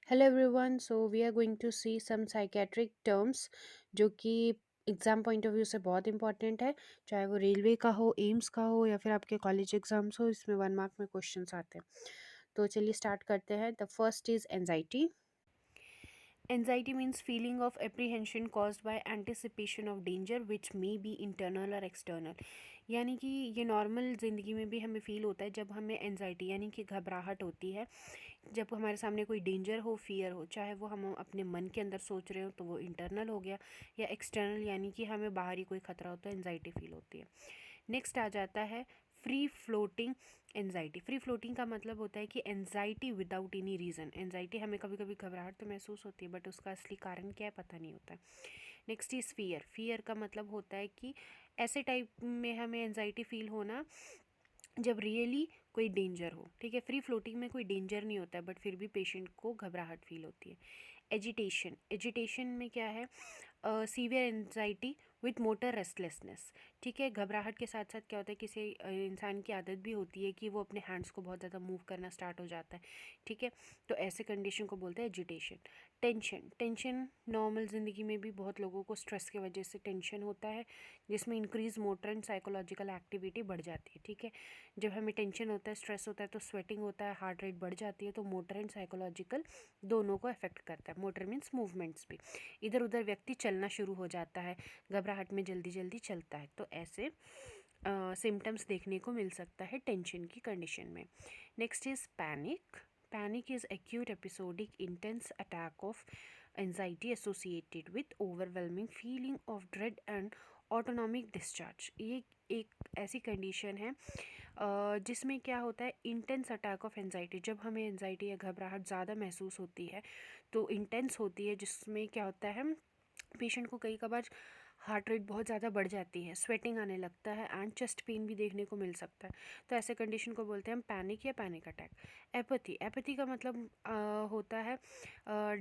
Hello everyone. So we are going to see some psychiatric terms जो कि exam point of view से बहुत important है। चाहे वो रेलवे का हो, एम्स का हो या फिर आपके कॉलेज एग्ज़ाम्स हो, इसमें 1 मार्क में क्वेश्चंस आते हैं। तो चलिए स्टार्ट करते हैं। The first is anxiety. Anxiety means feeling of apprehension caused by anticipation of danger which may be internal or external। यानी कि ये नॉर्मल ज़िंदगी में भी हमें फ़ील होता है जब हमें एनजाइटी यानी कि घबराहट होती है, जब हमारे सामने कोई डेंजर हो, फियर हो, चाहे वो हम अपने मन के अंदर सोच रहे हो तो वो इंटरनल हो गया, या एक्सटर्नल यानी कि हमें बाहरी कोई खतरा हो तो एनजाइटी फील होती है। नेक्स्ट आ जाता है free floating anxiety. Free floating का मतलब होता है कि anxiety without any reason. Anxiety हमें कभी कभी घबराहट तो महसूस होती है बट उसका असली कारण क्या है पता नहीं होता है। Next is fear. फियर का मतलब होता है कि ऐसे टाइप में हमें एनजाइटी फील होना जब रियली कोई डेंजर हो। ठीक है, फ्री फ्लोटिंग में कोई डेंजर नहीं होता है बट फिर भी पेशेंट को घबराहट फील होती है। एजिटेशन। एजिटेशन में क्या है? Severe anxiety with motor restlessness. ठीक है, घबराहट के साथ साथ क्या होता है, किसी इंसान की आदत भी होती है कि वो अपने हैंड्स को बहुत ज़्यादा मूव करना स्टार्ट हो जाता है। ठीक है, तो ऐसे कंडीशन को बोलते हैं एजिटेशन। टेंशन। टेंशन नॉर्मल ज़िंदगी में भी बहुत लोगों को स्ट्रेस की वजह से टेंशन होता है, जिसमें increase motor and psychological activity बढ़ जाती है। ठीक है, जब हमें टेंशन होता है, स्ट्रेस होता है तो स्वेटिंग होता है, हार्ट रेट बढ़ जाती है, तो मोटर एंड साइकोलॉजिकल दोनों को अफेक्ट करता है। मोटर मीन्स मूवमेंट्स भी, इधर उधर व्यक्ति चलना शुरू हो जाता है, घबराहट में जल्दी जल्दी चलता है। तो ऐसे सिम्टम्स देखने को मिल सकता है टेंशन की कंडीशन में। Next is panic. Panic is acute episodic intense attack of anxiety associated with overwhelming feeling of dread and autonomic discharge. ये एक ऐसी कंडीशन है जिसमें क्या होता है, इंटेंस अटैक ऑफ एंजाइटी। जब हमें एंजाइटी या घबराहट ज़्यादा महसूस होती है तो इंटेंस होती है, जिसमें क्या होता है, पेशेंट को कई कबार हार्ट रेट बहुत ज़्यादा बढ़ जाती है, स्वेटिंग आने लगता है एंड चेस्ट पेन भी देखने को मिल सकता है। तो ऐसे कंडीशन को बोलते हैं हम पैनिक या पैनिक अटैक। एपैथी। एपैथी का मतलब होता है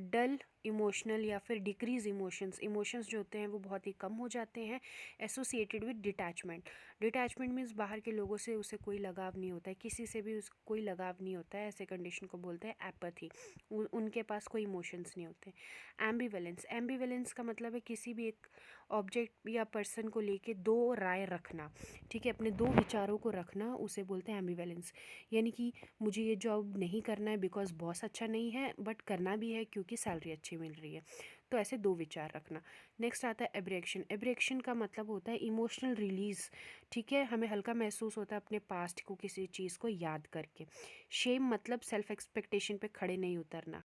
डल इमोशनल या फिर डिक्रीज इमोशंस। इमोशंस जो होते हैं वो बहुत ही कम हो जाते हैं, associated with detachment. Detachment means बाहर के लोगों से उसे कोई लगाव नहीं होता है, किसी से भी कोई लगाव नहीं होता है। ऐसे कंडीशन को बोलते हैं एपैथी। उनके पास कोई इमोशंस नहीं होते। एम्बिवेलेंस। एम्बिवेलेंस का मतलब है किसी भी एक ऑब्जेक्ट या पर्सन को लेके दो राय रखना। ठीक है, अपने दो विचारों को रखना, उसे बोलते हैं एम्बिवेलेंस। यानी कि मुझे ये जॉब नहीं करना है बिकॉज बॉस अच्छा नहीं है, बट करना भी है क्योंकि सैलरी अच्छी मिल रही है। तो ऐसे दो विचार रखना। नेक्स्ट आता है एब्रेक्शन। एब्रेक्शन का मतलब होता है इमोशनल रिलीज। ठीक है, हमें हल्का महसूस होता है अपने पास्ट को किसी चीज़ को याद करके। शेम मतलब सेल्फ एक्सपेक्टेशन पे खड़े नहीं उतरना।